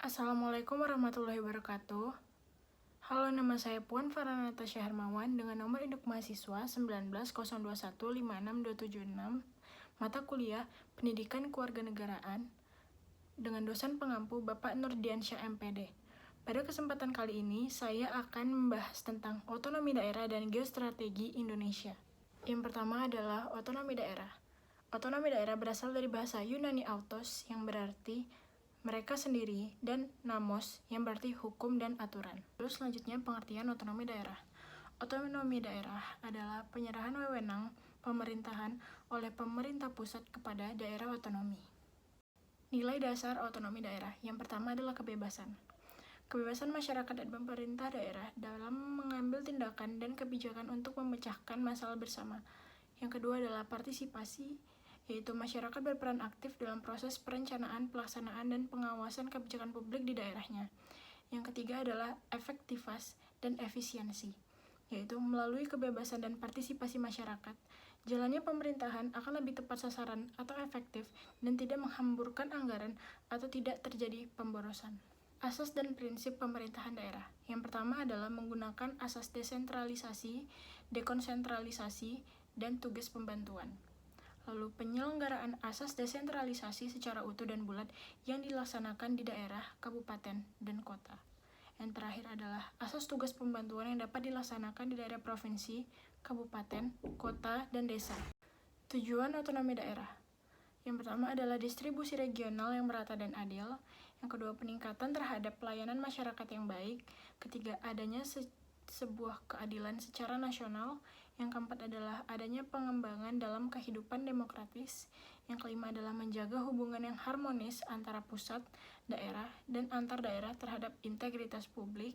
Assalamualaikum warahmatullahi wabarakatuh. Halo, nama saya Puan Farhanata Syaharmawan dengan nomor induk mahasiswa 1901562766, mata kuliah Pendidikan Kewarganegaraan, dengan dosen pengampu Bapak Nurdiansyah MPD. Pada kesempatan kali ini, saya akan membahas tentang otonomi daerah dan geostrategi Indonesia. Yang pertama adalah otonomi daerah. Otonomi daerah berasal dari bahasa Yunani autos yang berarti mereka sendiri, dan namos yang berarti hukum dan aturan. Terus selanjutnya pengertian otonomi daerah. Otonomi daerah adalah penyerahan wewenang pemerintahan oleh pemerintah pusat kepada daerah otonomi. Nilai dasar otonomi daerah. Yang pertama adalah kebebasan. Kebebasan masyarakat dan pemerintah daerah dalam mengambil tindakan dan kebijakan untuk memecahkan masalah bersama. Yang kedua adalah partisipasi, yaitu masyarakat berperan aktif dalam proses perencanaan, pelaksanaan, dan pengawasan kebijakan publik di daerahnya. Yang ketiga adalah efektivitas dan efisiensi, yaitu melalui kebebasan dan partisipasi masyarakat, jalannya pemerintahan akan lebih tepat sasaran atau efektif dan tidak menghamburkan anggaran atau tidak terjadi pemborosan. Asas dan prinsip pemerintahan daerah. Yang pertama adalah menggunakan asas desentralisasi, dekonsentralisasi, dan tugas pembantuan. Lalu penyelenggaraan asas desentralisasi secara utuh dan bulat yang dilaksanakan di daerah, kabupaten, dan kota. Yang terakhir adalah asas tugas pembantuan yang dapat dilaksanakan di daerah provinsi, kabupaten, kota, dan desa. Tujuan otonomi daerah. Yang pertama adalah distribusi regional yang merata dan adil. Yang kedua, peningkatan terhadap pelayanan masyarakat yang baik. Ketiga, adanya sebuah keadilan secara nasional. Yang keempat adalah adanya pengembangan dalam kehidupan demokratis. Yang kelima adalah menjaga hubungan yang harmonis antara pusat, daerah, dan antar daerah terhadap integritas publik.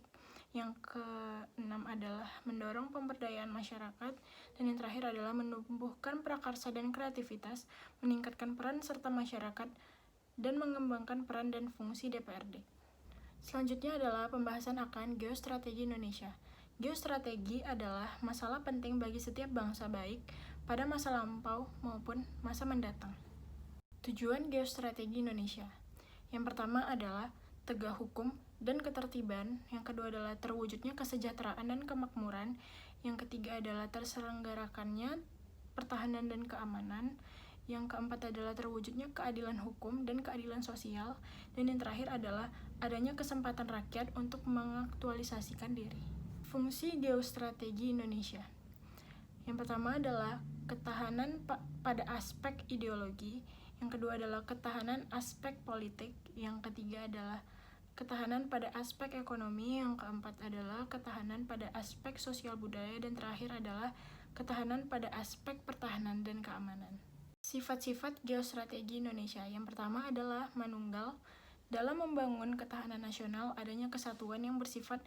Yang keenam adalah mendorong pemberdayaan masyarakat. Dan yang terakhir adalah menumbuhkan prakarsa dan kreativitas, meningkatkan peran serta masyarakat, dan mengembangkan peran dan fungsi DPRD. Selanjutnya adalah pembahasan akan geostrategi Indonesia. Geostrategi adalah masalah penting bagi setiap bangsa baik pada masa lampau maupun masa mendatang. Tujuan geostrategi Indonesia. Yang pertama adalah tegak hukum dan ketertiban. Yang kedua adalah terwujudnya kesejahteraan dan kemakmuran. Yang ketiga adalah terselenggarakannya pertahanan dan keamanan. Yang keempat adalah terwujudnya keadilan hukum dan keadilan sosial. Dan yang terakhir adalah adanya kesempatan rakyat untuk mengaktualisasikan diri. Fungsi geostrategi Indonesia. Yang pertama adalah ketahanan pada aspek ideologi. Yang kedua adalah ketahanan aspek politik. Yang ketiga adalah ketahanan pada aspek ekonomi. Yang keempat adalah ketahanan pada aspek sosial budaya. Dan terakhir adalah ketahanan pada aspek pertahanan dan keamanan. Sifat-sifat geostrategi Indonesia. Yang pertama adalah manunggal. Dalam membangun ketahanan nasional, adanya kesatuan yang bersifat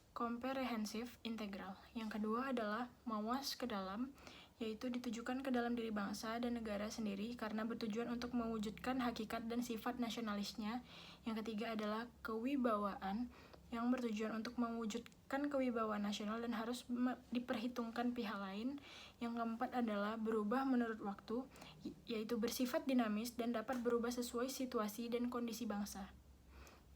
komprehensif, integral. Yang kedua adalah mawas ke dalam, yaitu ditujukan ke dalam diri bangsa dan negara sendiri karena bertujuan untuk mewujudkan hakikat dan sifat nasionalisnya. Yang ketiga adalah kewibawaan, yang bertujuan untuk mewujudkan kewibawaan nasional dan harus diperhitungkan pihak lain. Yang keempat adalah berubah menurut waktu, yaitu bersifat dinamis dan dapat berubah sesuai situasi dan kondisi bangsa.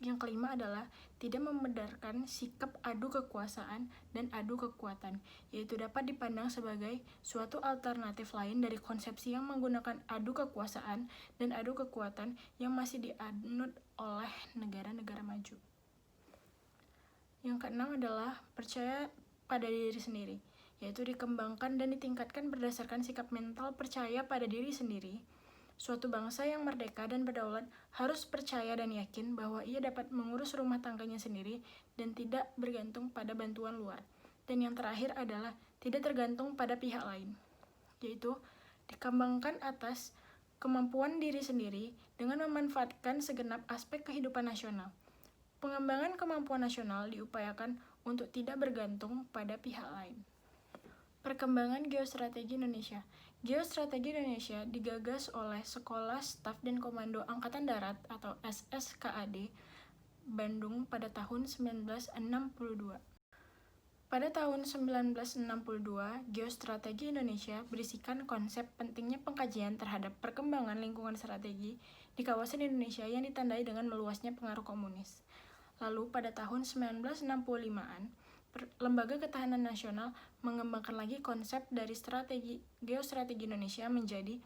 Yang kelima adalah tidak membenarkan sikap adu kekuasaan dan adu kekuatan, yaitu dapat dipandang sebagai suatu alternatif lain dari konsepsi yang menggunakan adu kekuasaan dan adu kekuatan yang masih dianut oleh negara-negara maju. Yang keenam adalah percaya pada diri sendiri, yaitu dikembangkan dan ditingkatkan berdasarkan sikap mental percaya pada diri sendiri. Suatu bangsa yang merdeka dan berdaulat harus percaya dan yakin bahwa ia dapat mengurus rumah tangganya sendiri dan tidak bergantung pada bantuan luar. Dan yang terakhir adalah tidak tergantung pada pihak lain, yaitu dikembangkan atas kemampuan diri sendiri dengan memanfaatkan segenap aspek kehidupan nasional. Pengembangan kemampuan nasional diupayakan untuk tidak bergantung pada pihak lain. Perkembangan geostrategi Indonesia. Geostrategi Indonesia digagas oleh Sekolah Staf dan Komando Angkatan Darat atau SSKAD Bandung pada tahun 1962. Pada tahun 1962, geostrategi Indonesia berisikan konsep pentingnya pengkajian terhadap perkembangan lingkungan strategi di kawasan Indonesia yang ditandai dengan meluasnya pengaruh komunis. Lalu pada tahun 1965-an, Lembaga Ketahanan Nasional mengembangkan lagi konsep dari geostrategi Indonesia menjadi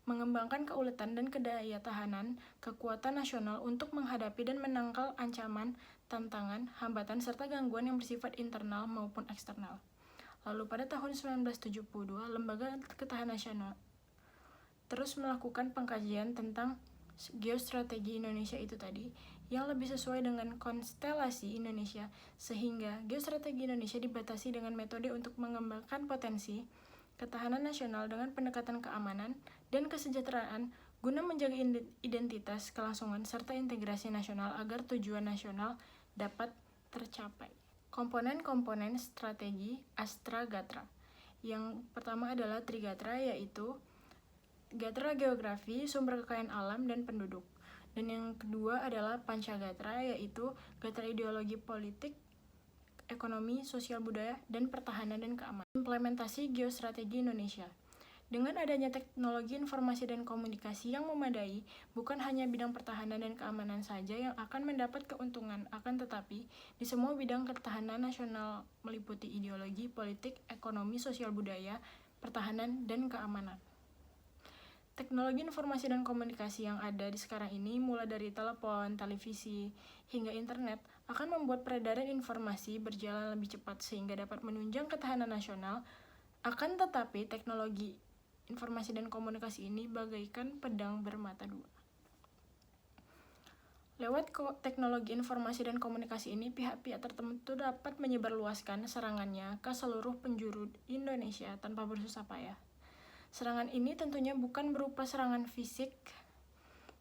mengembangkan keuletan dan kedaya tahanan kekuatan nasional untuk menghadapi dan menangkal ancaman, tantangan, hambatan, serta gangguan yang bersifat internal maupun eksternal. Lalu pada tahun 1972, Lembaga Ketahanan Nasional terus melakukan pengkajian tentang geostrategi Indonesia itu tadi, yang lebih sesuai dengan konstelasi Indonesia, sehingga geostrategi Indonesia dibatasi dengan metode untuk mengembangkan potensi ketahanan nasional dengan pendekatan keamanan dan kesejahteraan guna menjaga identitas, kelangsungan, serta integrasi nasional agar tujuan nasional dapat tercapai. Komponen-komponen strategi Astragatra. Yang pertama adalah Trigatra, yaitu Gatra geografi, sumber kekayaan alam, dan penduduk. Dan yang kedua adalah Pancagatra, yaitu Gatra ideologi politik, ekonomi, sosial budaya, dan pertahanan dan keamanan. Implementasi geostrategi Indonesia. Dengan adanya teknologi informasi dan komunikasi yang memadai, bukan hanya bidang pertahanan dan keamanan saja yang akan mendapat keuntungan, akan tetapi di semua bidang ketahanan nasional meliputi ideologi, politik, ekonomi, sosial budaya, pertahanan, dan keamanan. Teknologi informasi dan komunikasi yang ada di sekarang ini, mulai dari telepon, televisi, hingga internet, akan membuat peredaran informasi berjalan lebih cepat sehingga dapat menunjang ketahanan nasional. Akan tetapi, teknologi informasi dan komunikasi ini bagaikan pedang bermata dua. Lewat teknologi informasi dan komunikasi ini, pihak-pihak tertentu dapat menyebarluaskan serangannya ke seluruh penjuru Indonesia tanpa bersusah payah. Serangan ini tentunya bukan berupa serangan fisik,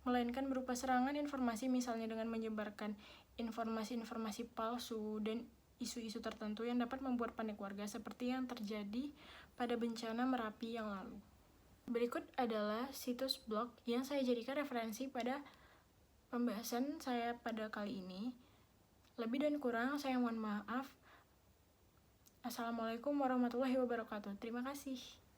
melainkan berupa serangan informasi, misalnya dengan menyebarkan informasi-informasi palsu dan isu-isu tertentu yang dapat membuat panik warga seperti yang terjadi pada bencana Merapi yang lalu. Berikut adalah situs blog yang saya jadikan referensi pada pembahasan saya pada kali ini. Lebih dan kurang saya mohon maaf. Assalamualaikum warahmatullahi wabarakatuh. Terima kasih.